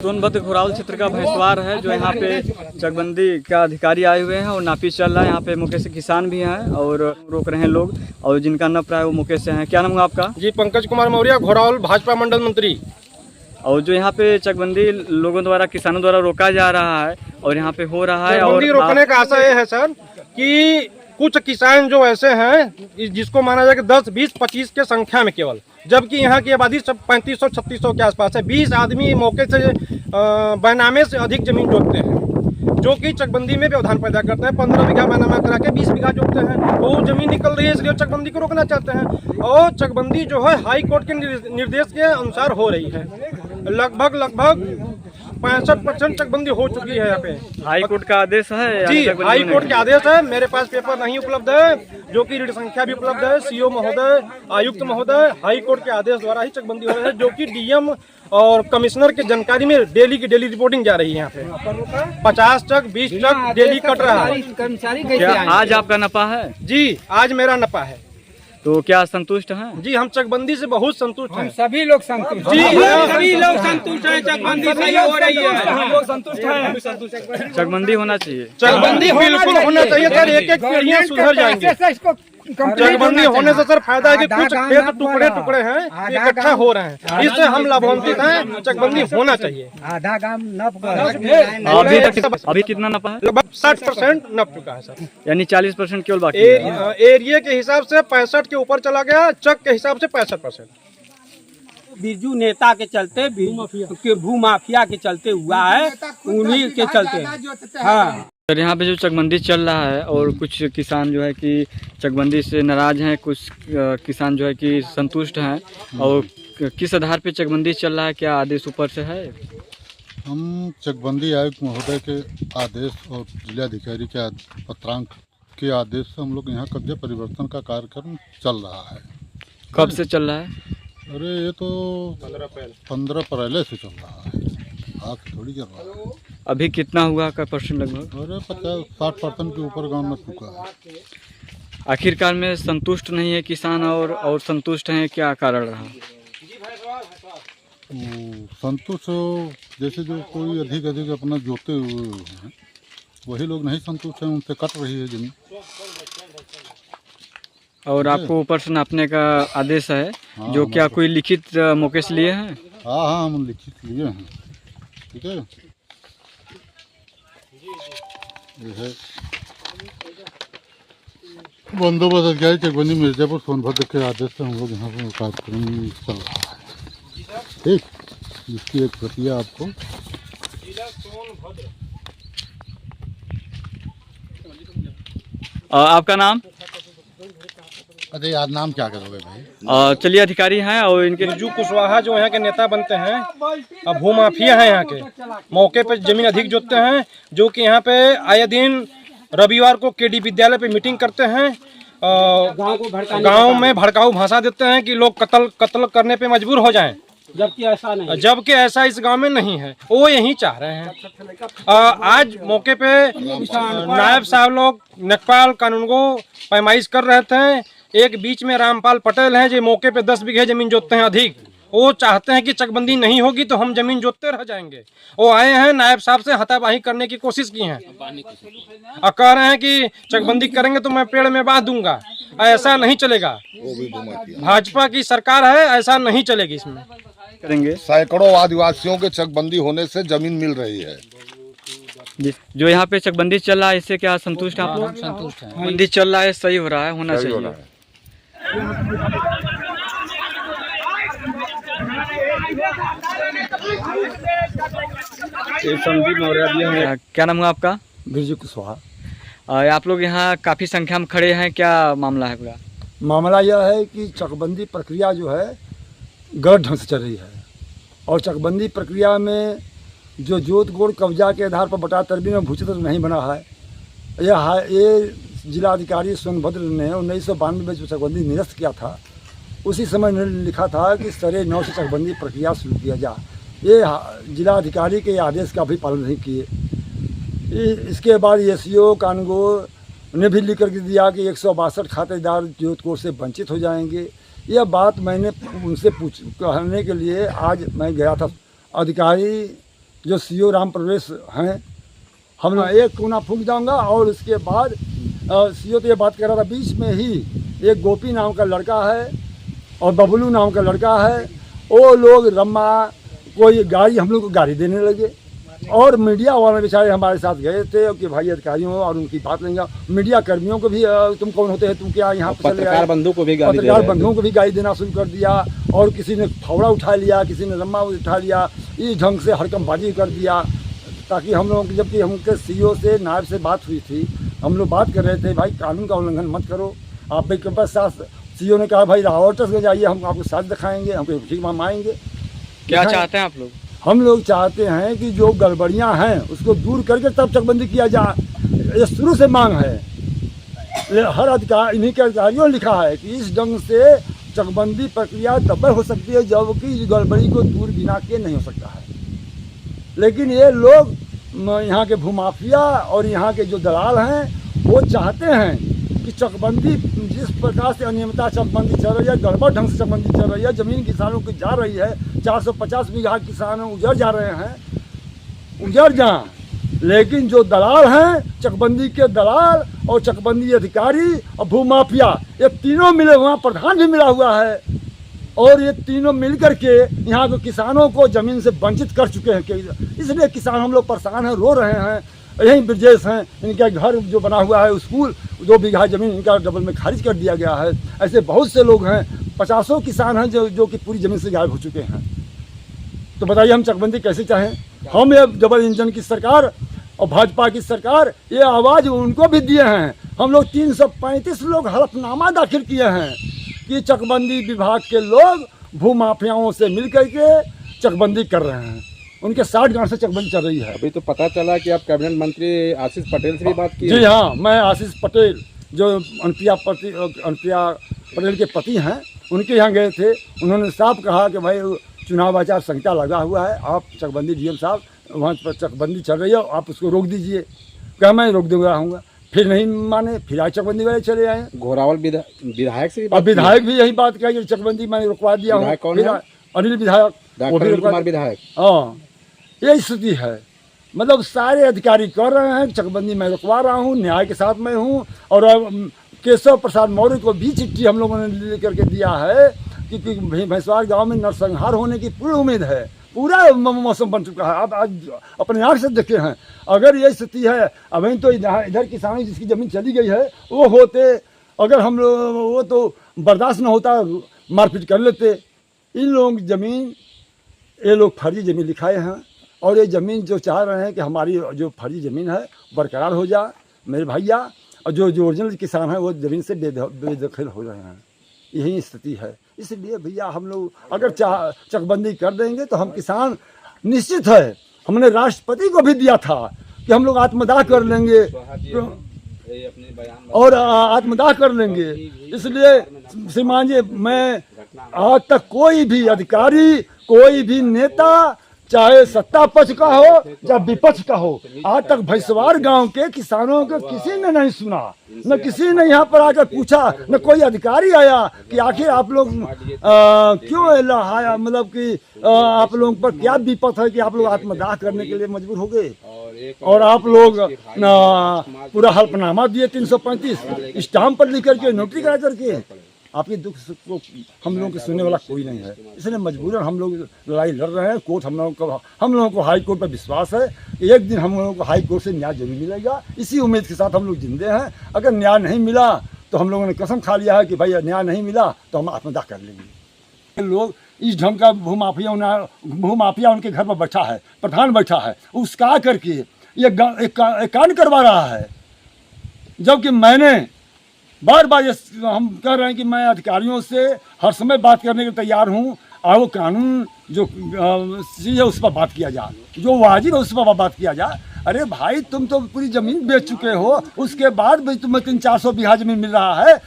सोनभद्र घोरावल क्षेत्र का भैंसवार है जो यहाँ पे चकबंदी का अधिकारी आए हुए हैं और नापी चल रहा है। यहाँ पे मौके से किसान भी हैं और रोक रहे हैं लोग, और जिनका नप रहा है वो मौके से हैं। क्या नाम है आपका? जी पंकज कुमार मौर्य, घोरावल भाजपा मंडल मंत्री। और जो यहाँ पे चकबंदी लोगों द्वारा, किसानों द्वारा रोका जा रहा है और यहाँ पे हो रहा है, और रोकने का आशा ये है सर कि कुछ किसान जो ऐसे हैं जिसको माना जाए कि 10, 20, 25 के संख्या में केवल, जबकि यहाँ की आबादी सब 3500, 3600 के आसपास है। 20 आदमी मौके से बैनामे से अधिक जमीन जोतते हैं, जो कि चकबंदी में व्यवधान पैदा करते हैं। 15 बीघा बैनामा करा के 20 बीघा जोतते हैं, वो जमीन निकल रही है, इसलिए चकबंदी को रोकना चाहते हैं। और चकबंदी जो है हाई कोर्ट के निर्देश के अनुसार हो रही है। लगभग 65% चकबंदी हो चुकी है यहाँ पे। हाई कोर्ट का आदेश है? जी हाई कोर्ट का आदेश है। मेरे पास पेपर नहीं उपलब्ध है, जो कि रीड संख्या भी उपलब्ध है। सीओ महोदय, आयुक्त महोदय, हाई कोर्ट के आदेश द्वारा ही चकबंदी हो रही है, जो कि डीएम और कमिश्नर की जानकारी में डेली की डेली रिपोर्टिंग जा रही है। यहाँ पे 50 ट्रक, 20 ट्रक डेली कट रहा है। क्या आज आपका नपा है? जी आज मेरा नपा है। तो क्या संतुष्ट हैं? जी हम चकबंदी से बहुत संतुष्ट हैं। सभी लोग संतुष्ट जी सभी लोग संतुष्ट हैं। चकबंदी सही हो रही है, हम लोग संतुष्ट हैं। चकबंदी होना चाहिए। चकबंदी बिल्कुल होना चाहिए सर। एक पीढ़ियां सुधर जाएंगे। चकबंदी होने से सर फायदा है कि कुछ खेत टुकड़े टुकड़े हैं इकट्ठा हो रहे हैं, इससे हम लाभान्वित हैं। चकबंदी होना चाहिए। आधा काम नप अभी कितना नपा है? लगभग 60% नप चुका है सर। यानी 40% केवल बाकी है। एरिया के हिसाब से 65 के ऊपर चला गया, चक के हिसाब से 65%। बिरजू नेता के चलते, भूमाफिया के चलते हुआ है, उन्हीं के चलते। हाँ सर यहाँ पे जो चकबंदी चल रहा है और कुछ किसान जो है कि चकबंदी से नाराज हैं, कुछ किसान जो है कि संतुष्ट हैं, और किस आधार पे चकबंदी चल रहा है? क्या आदेश ऊपर से है? हम चकबंदी आयुक्त महोदय के आदेश और जिलाधिकारी के पत्रांक के आदेश से हम लोग यहाँ कब्जा परिवर्तन का कार्यक्रम चल रहा है। कब से चल रहा है? अरे ये तो 15 अप्रैल से चल रहा है, आज थोड़ी चल रहा है। अभी कितना हुआ का परसेंट लगभग? अरे 50-60% के ऊपर गाँव में चुका है। आखिरकार में संतुष्ट नहीं है किसान और संतुष्ट हैं, क्या कारण रहा? संतुष्ट जैसे जो कोई अधिक अपना जोते हुए हैं वही लोग नहीं संतुष्ट हैं, उनसे कट रही है जमीन। और आपको ऊपर से नापने का आदेश है? हाँ, जो क्या कोई लिखित मौके से लिए हैं? हाँ हम लिखित लिए हैं। ठीक है, ये है बंदोबस्त अधिकारी चकबंदी मिर्जापुर सोनभद्र के आदेश से हम लोग यहाँ पर कार्यक्रम चल रहा है। ठीक, इसकी एक प्रति आपको। आपका नाम? अरे यार नाम क्या करोगे भाई? चलिए अधिकारी हैं और इनके बिरजू कुशवाहा जो यहाँ के नेता बनते हैं, अब भूमाफिया हैं यहाँ के, मौके पे जमीन अधिक जोतते हैं, जो कि यहाँ पे आए दिन रविवार को केडी विद्यालय पे मीटिंग करते हैं। गांव में भड़काऊ भाषा देते हैं कि लोग कत्ल करने पे मजबूर हो जाएं, जबकि ऐसा इस गांव में नहीं है। वो यही चाह रहे हैं। आज मौके पे नायब साहब लोग नकपाल कानूनगो पैमाइश कर रहे थे। एक बीच में रामपाल पटेल हैं जो मौके पे 10 बीघे जमीन जोतते हैं अधिक। वो चाहते हैं कि चकबंदी नहीं होगी तो हम जमीन जोतते रह जाएंगे। वो आए हैं, नायब साहब से हाथापाई करने की कोशिश की है और कह रहे हैं कि चकबंदी करेंगे तो मैं पेड़ में बांध दूंगा। ऐसा नहीं चलेगा, भाजपा की सरकार है, ऐसा नहीं चलेगी। इसमें करेंगे। सैकड़ों आदिवासियों के चकबंदी होने से जमीन मिल रही है। जो यहाँ पे चकबंदी चल रहा है इससे क्या संतुष्ट आप लोग? संतुष्ट है। चकबंदी चल रहा है, सही हो रहा है, होना चाहिए। क्या नाम है आपका? बिरजू कुशवाहा। आप लोग यहाँ काफी संख्या में खड़े हैं, क्या मामला है पूरा? मामला यह है कि चकबंदी प्रक्रिया जो है गलत ढंग से चल रही है, और चकबंदी प्रक्रिया में जो जोत गोड़ कब्जा के आधार पर बटा तरबी में भूचित्र नहीं बना है। ये जिलाधिकारी सोनभद्र ने 1992 में जो चकबंदी निरस्त किया था, उसी समय लिखा था कि 9.5 से चकबंदी प्रक्रिया शुरू किया जाए। ये जिलाधिकारी के आदेश का भी पालन नहीं किए। इसके बाद एसईओ कानगो ने भी लिख कर दिया कि 162 खातेदार जोत कोड से वंचित हो जाएंगे। यह बात मैंने उनसे कहने के लिए आज मैं गया था। अधिकारी जो सीओ राम प्रवेश हैं, हम लोग एक कोना फूंक जाऊंगा। और उसके बाद सीओ तो ये बात कर रहा था, बीच में ही एक गोपी नाम का लड़का है और बबलू नाम का लड़का है, वो लोग रम्मा कोई गाड़ी हम लोग को गाड़ी देने लगे। और मीडिया वाले बेचारे हमारे साथ गए थे कि भाई अधिकारियों और उनकी बात लेंगे। मीडिया कर्मियों को भी तुम कौन होते हैं, तुम क्या यहाँ पे चले आए? पत्रकार बंधुओं को भी गाली देना शुरू कर दिया। और किसी ने फावड़ा उठा लिया, किसी ने रम्मा उठा लिया, इस ढंग से हड़कंबाजी कर दिया। ताकि हम लोगों की, जबकि हमके सीओ से नायब से बात हुई थी, हम लोग बात कर रहे थे भाई कानून का उल्लंघन मत करो। आप के पास साथ सीओ ने कहा भाई रावटस में जाइए, हम आपको साथ दिखाएंगे, हमको ठीक मामाएंगे। क्या चाहते हैं आप लोग? हम लोग चाहते हैं कि जो गड़बड़ियां हैं उसको दूर करके तब चकबंदी किया जाए, ये शुरू से मांग है। हर अधिकारी, इन्हीं के अधिकारियों ने लिखा है कि इस ढंग से चकबंदी प्रक्रिया तब हो सकती है जबकि गड़बड़ी को दूर बिना के नहीं हो सकता है। लेकिन ये लोग यहाँ के भूमाफिया और यहाँ के जो दलाल हैं वो चाहते हैं कि चकबंदी जिस प्रकार से अनियमितता चकबंदी चल रही है, गड़बड़ ढंग से चकबंदी चल रही है, ज़मीन किसानों की जा रही है, 450 बीघा किसान उजड़ जा रहे हैं, उजड़ जाएं। लेकिन जो दलाल हैं, चकबंदी के दलाल और चकबंदी अधिकारी और भूमाफिया, ये तीनों मिले हुए, प्रधान भी मिला हुआ है। और ये तीनों मिलकर के यहाँ के किसानों को ज़मीन से वंचित कर चुके हैं। इसलिए किसान हम लोग परेशान हैं, रो रहे हैं। यही ब्रजेश हैं, इनका घर जो बना हुआ है स्कूल, 2 बीघा ज़मीन इनका डबल में खारिज कर दिया गया है। ऐसे बहुत से लोग हैं, 50 किसान हैं जो कि पूरी ज़मीन से गायब हो चुके हैं। तो बताइए हम चकबंदी कैसे चाहें? हम ये डबल इंजन की सरकार और भाजपा की सरकार, ये आवाज़ उनको भी दिए हैं। हम लोग 335 लोग हलफनामा दाखिल किए हैं कि चकबंदी विभाग के लोग भूमाफियाओं से मिलकर के चकबंदी कर रहे हैं। उनके 60 गांव से चकबंदी चल रही है। अभी तो पता चला कि आप कैबिनेट मंत्री आशीष पटेल से भी बात की। जी हाँ, मैं आशीष पटेल जो अनुप्रिया पटेल के पति हैं, उनके यहाँ गए थे। उन्होंने साफ कहा कि भाई चुनाव आचार संहिता लगा हुआ है, आप चकबंदी डीएम साहब वहाँ पर चकबंदी चल रही है, आप उसको रोक दीजिए। क्या मैं रोक दूँगा रहूँगा? फिर नहीं माने, फिर आज चकबंदी वाले चले आए। घोरावल विधायक से भी और विधायक भी यही बात कही, चकबंदी मैंने रुकवा दिया हूँ। अनिल विधायक, वो भी कुमार विधायक। हाँ, यही स्थिति है। मतलब सारे अधिकारी कर रहे हैं, चकबंदी मैं रुकवा रहा हूँ, न्याय के साथ मैं हूँ। और केशव प्रसाद मौर्य को भी चिट्ठी हम लोगों ने लेकर के दिया है कि भैंसवार गांव में नरसंहार होने की पूरी उम्मीद है। पूरा मौसम बन चुका है, आप आज अपने आँख से देखे हैं। अगर ये स्थिति है, अभी तो इधर किसानों जिसकी ज़मीन चली गई है वो होते, अगर हम लोग वो तो बर्दाश्त न होता, मारपीट कर लेते। इन लोगों की ज़मीन, ये लोग फर्जी ज़मीन लिखाए हैं और ये ज़मीन जो चाह रहे हैं कि हमारी जो फर्जी ज़मीन है बरकरार हो जाए मेरे भैया, और जो ओरिजिनल किसान हैं वो ज़मीन से बेदखल हो रहे हैं। यही स्थिति है। इसलिए भैया हम लोग अगर चकबंदी कर देंगे तो हम किसान निश्चित है, हमने राष्ट्रपति को भी दिया था कि हम लोग आत्मदाह कर लेंगे और आत्मदाह कर लेंगे। इसलिए श्रीमान जी, मैं आज तक कोई भी अधिकारी, कोई भी नेता, चाहे सत्ता पक्ष का हो या विपक्ष का हो, आज तक भैंसवार गांव के किसानों को किसी ने नहीं सुना, न किसी ने यहाँ पर आकर पूछा, न कोई अधिकारी आया कि आखिर आप लोग क्यों आया, मतलब कि आप लोगों पर क्या विपत है कि आप लोग आत्मदाह करने के लिए मजबूर हो गए। और आप लोग पूरा हल्फनामा दिए 335 स्टाम्प पर लिख करके, नोटरी करा करके। आपके दुख को हम लोगों के सुनने वाला कोई नहीं है, इसलिए मजबूरन हम लोग लड़ाई लड़ रहे हैं। कोर्ट हम लोगों को हाई कोर्ट पर विश्वास है कि एक दिन हम लोगों को हाई कोर्ट से न्याय जरूर मिलेगा। इसी उम्मीद के साथ हम लोग जिंदे हैं। अगर न्याय नहीं मिला तो हम लोगों ने कसम खा लिया है कि भाई न्याय नहीं मिला तो हम आत्मदाह कर लेंगे। लोग इस ढंग का भूमाफिया उनके घर पर बैठा है, प्रधान बैठा है, उसका करके ये कांड करवा रहा है। जबकि मैंने बार बार ये हम कह रहे हैं कि मैं अधिकारियों से हर समय बात करने के तैयार हूँ, और वो कानून जो चीज़ है उस पर बात किया जाए, जो वाजिब है उस पर बात किया जाए। अरे भाई, तुम तो पूरी ज़मीन बेच चुके हो, उसके बाद भी तुम्हें 300-400 बीघा ज़मीन मिल रहा है।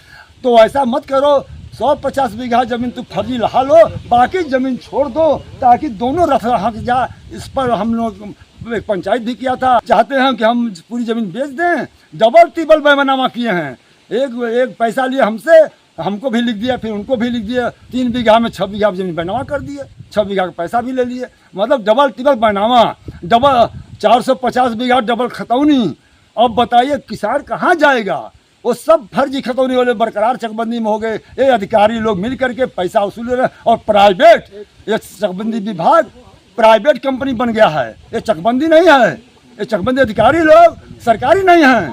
तो ऐसा मत करो, 150 बीघा ज़मीन तुम फर्जी लहा लो, बाकी ज़मीन छोड़ दो ताकि दोनों रथ हक जाए। इस पर हम लोग एक पंचायत भी किया था। चाहते हैं कि हम पूरी ज़मीन बेच दें, डबल टिबल बैनामा किए हैं। एक पैसा लिए हमसे हमको भी लिख दिया, फिर उनको भी लिख दिया, 3 बीघा में 6 बीघा ज़मीन बैनामा कर दिए, 6 बीघा का पैसा भी ले लिए। मतलब डबल टिबल बैनामा, डबल 450 बीघा डबल खतौनी। अब बताइए किसान कहाँ जाएगा? वो सब फर्जी खतौनी वाले बरकरार चकबंदी में हो गए। ये अधिकारी लोग मिल करके पैसा वसूल रहे हैं। और प्राइवेट, ये चकबंदी विभाग प्राइवेट कंपनी बन गया है। ये चकबंदी नहीं है, ये चकबंदी अधिकारी लोग सरकारी नहीं हैं,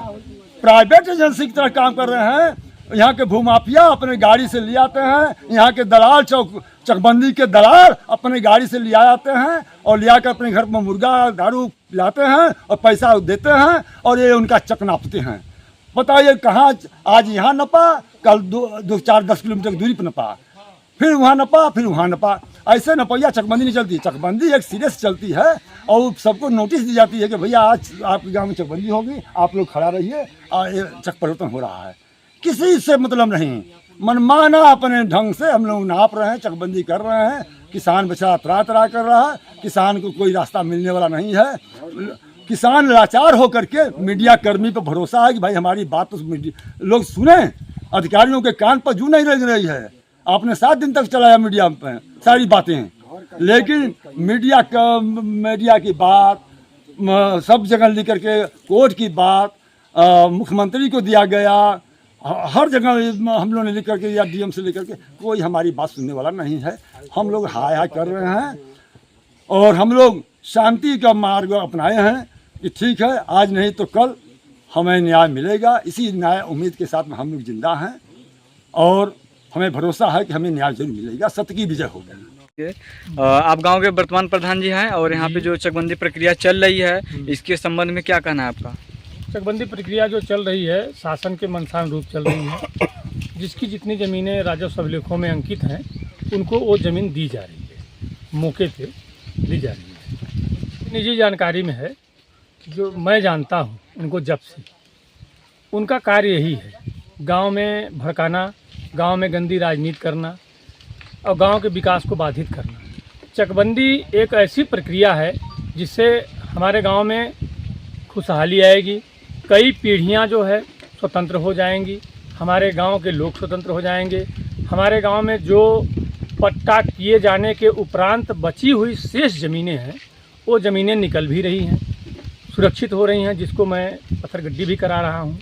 प्राइवेट एजेंसी की तरह काम कर रहे हैं। यहाँ के भूमाफिया अपने गाड़ी से ले आते हैं, यहाँ के दलाल चकबंदी के दलाल अपने गाड़ी से ले आते हैं और ले आकर अपने घर में मुर्गा दारू लाते हैं और पैसा देते हैं और ये उनका चक नापते हैं। बताइए कहाँ, आज यहाँ नपा, कल 2-4-10 किलोमीटर की दूरी पर नपा, फिर वहाँ नपा, फिर वहाँ नपा। ऐसे नपैया चकबंदी नहीं चलती। चकबंदी एक सीरियस चलती है और सबको नोटिस दी जाती है कि भैया आज आपके गांव में चकबंदी होगी, आप लोग खड़ा रहिए, ये चक परिवर्तन हो रहा है। किसी से मतलब नहीं, मनमाना अपने ढंग से हम लोग नाप रहे हैं, चकबंदी कर रहे हैं। किसान बेचारा त्राह कर रहा है, किसान को कोई रास्ता मिलने वाला नहीं है। किसान लाचार होकर के मीडिया कर्मी पर भरोसा है कि भाई हमारी बात तो लोग सुने। अधिकारियों के कान पर जू नहीं लग रही है। आपने 7 दिन तक चलाया मीडिया पे सारी बातें, लेकिन मीडिया की बात सब जगह लिख करके, कोर्ट की बात मुख्यमंत्री को दिया गया, हर जगह हम लोगों ने लिख करके या डीएम से लेकर के, कोई हमारी बात सुनने वाला नहीं है। हम लोग हाय हाय कर रहे हैं और हम लोग शांति का मार्ग अपनाए हैं कि ठीक है, आज नहीं तो कल हमें न्याय मिलेगा। इसी न्याय उम्मीद के साथ में हम लोग जिंदा हैं और हमें भरोसा है कि हमें न्याय जरूर मिलेगा, सत्य की विजय होगी। आप गांव के वर्तमान प्रधान जी हैं और यहाँ पे जो चकबंदी प्रक्रिया चल रही है, इसके संबंध में क्या कहना है आपका? चकबंदी प्रक्रिया जो चल रही है शासन के मनसानुरूप चल रही है। जिसकी जितनी ज़मीनें राजस्व अभिलेखों में अंकित हैं उनको वो ज़मीन दी जा रही है, मौके पे दी जा रही है। निजी जानकारी में है, जो मैं जानता हूँ उनको जब से, उनका कार्य यही है गांव में भड़काना, गांव में गंदी राजनीति करना और गांव के विकास को बाधित करना। चकबंदी एक ऐसी प्रक्रिया है जिससे हमारे गांव में खुशहाली आएगी, कई पीढ़ियां जो है स्वतंत्र हो जाएंगी, हमारे गांव के लोग स्वतंत्र हो जाएंगे। हमारे गांव में जो पट्टा किए जाने के उपरांत बची हुई शेष ज़मीनें हैं वो ज़मीनें निकल भी रही हैं, सुरक्षित हो रही हैं, जिसको मैं पत्थरगड्डी भी करा रहा हूं।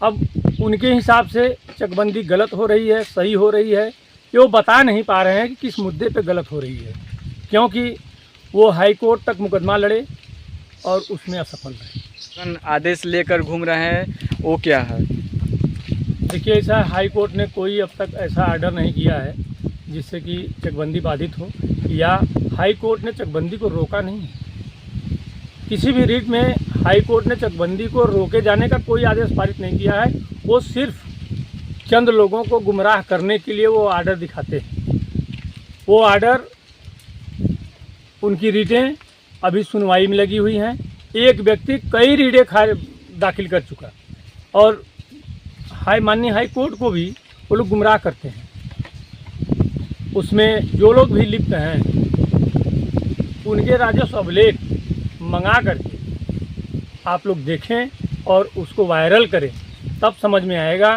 अब उनके हिसाब से चकबंदी गलत हो रही है, सही हो रही है, ये वो बता नहीं पा रहे हैं कि किस मुद्दे पे गलत हो रही है, क्योंकि वो हाई कोर्ट तक मुकदमा लड़े और उसमें असफल रहे। आदेश लेकर घूम रहे हैं, वो क्या है? देखिए, ऐसा हाई कोर्ट ने कोई अब तक ऐसा आर्डर नहीं किया है जिससे कि चकबंदी बाधित हो, या हाई कोर्ट ने चकबंदी को रोका नहीं है। किसी भी रीट में हाई कोर्ट ने चकबंदी को रोके जाने का कोई आदेश पारित नहीं किया है। वो सिर्फ चंद लोगों को गुमराह करने के लिए वो आर्डर दिखाते हैं। वो आर्डर, उनकी रीटें अभी सुनवाई में लगी हुई हैं। एक व्यक्ति कई रीटें दाखिल कर चुका और माननीय हाई कोर्ट को भी वो लोग गुमराह करते हैं। उसमें जो लोग भी लिप्त हैं उनके राजस्व अभिलेख मंगा करके आप लोग देखें और उसको वायरल करें, तब समझ में आएगा